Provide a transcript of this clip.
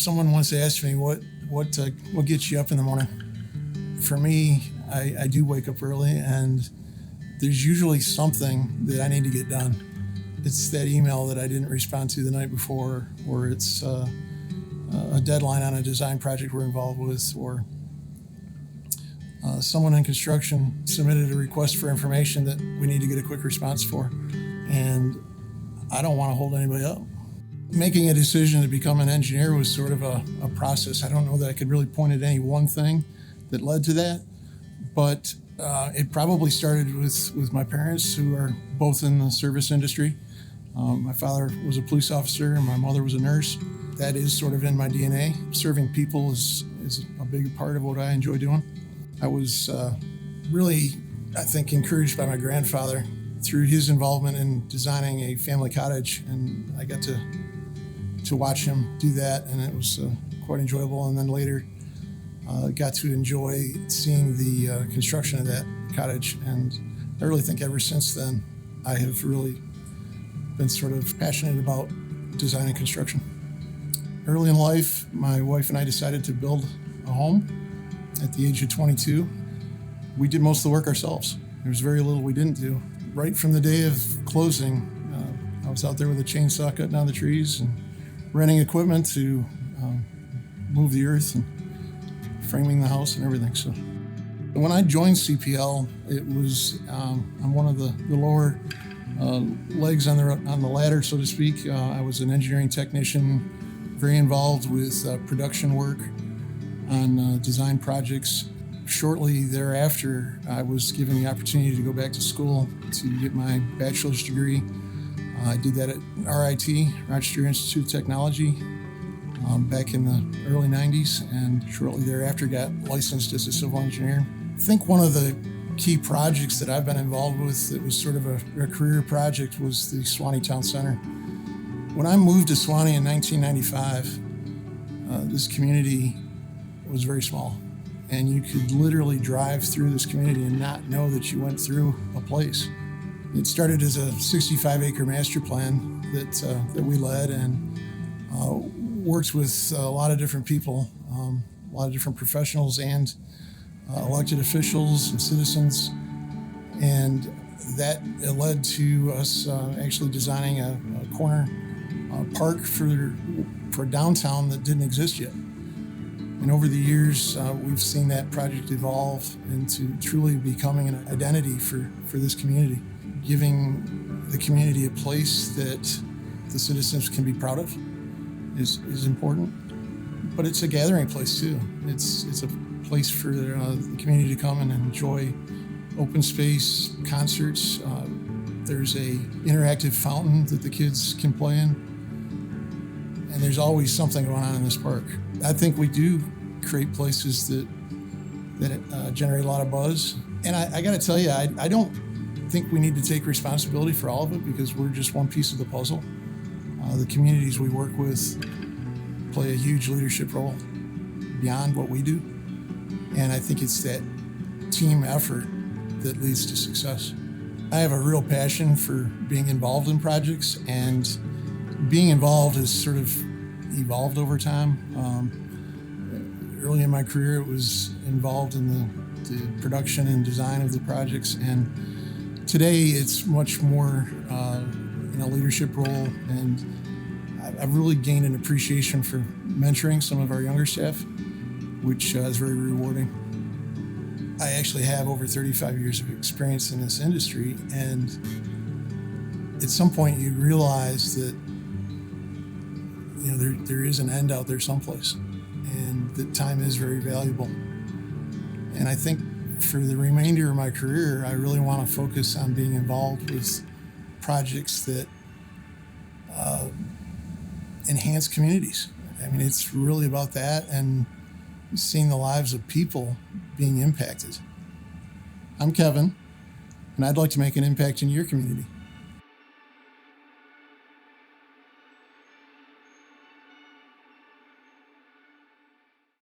Someone once asked me what gets you up in the morning. For me, I do wake up early, and there's usually something that I need to get done. It's that email that I didn't respond to the night before, or it's a deadline on a design project we're involved with, or someone in construction submitted a request for information that we need to get a quick response for, and I don't want to hold anybody up. Making a decision to become an engineer was sort of a process. I don't know that I could really point at any one thing that led to that, but it probably started with my parents, who are both in the service industry. My father was a police officer and my mother was a nurse. That is sort of in my DNA. Serving people is a big part of what I enjoy doing. I was really, I think, encouraged by my grandfather through his involvement in designing a family cottage, and I got to watch him do that, and it was quite enjoyable. And then later got to enjoy seeing the construction of that cottage, and I really think ever since then I have really been sort of passionate about design and construction. Early in life, my wife and I decided to build a home. At the age of 22, we did most of the work ourselves. There was very little we didn't do. Right from the day of closing, I was out there with a chainsaw cutting down the trees and renting equipment to move the earth and framing the house and everything. So when I joined CPL, it was on one of the lower legs on the ladder, so to speak. I was an engineering technician, very involved with production work on design projects. Shortly thereafter, I was given the opportunity to go back to school to get my bachelor's degree. I did that at RIT, Rochester Institute of Technology, back in the early 90s, and shortly thereafter got licensed as a civil engineer. I think one of the key projects that I've been involved with that was sort of a career project was the Suwannee Town Center. When I moved to Suwannee in 1995, this community was very small, and you could literally drive through this community and not know that you went through a place. It started as a 65-acre master plan that we led, and worked with a lot of different people, a lot of different professionals and elected officials and citizens, and that led to us actually designing a corner park for downtown that didn't exist yet. And over the years, we've seen that project evolve into truly becoming an identity for this community, giving the community a place that the citizens can be proud of is important. But it's a gathering place too. It's a place for the community to come and enjoy open space, concerts. There's a interactive fountain that the kids can play in. And there's always something going on in this park. I think we do create places that generate a lot of buzz. And I got to tell you, I don't think we need to take responsibility for all of it, because we're just one piece of the puzzle. The communities we work with play a huge leadership role beyond what we do. And I think it's that team effort that leads to success. I have a real passion for being involved in projects, and being involved has sort of evolved over time. Early in my career, it was involved in the production and design of the projects, and today it's much more in a leadership role, and I've really gained an appreciation for mentoring some of our younger staff, which is very rewarding. I actually have over 35 years of experience in this industry, and at some point you realize that there is an end out there someplace, and that time is very valuable. And I think for the remainder of my career, I really want to focus on being involved with projects that enhance communities. I mean, it's really about that, and seeing the lives of people being impacted. I'm Kevin, and I'd like to make an impact in your community.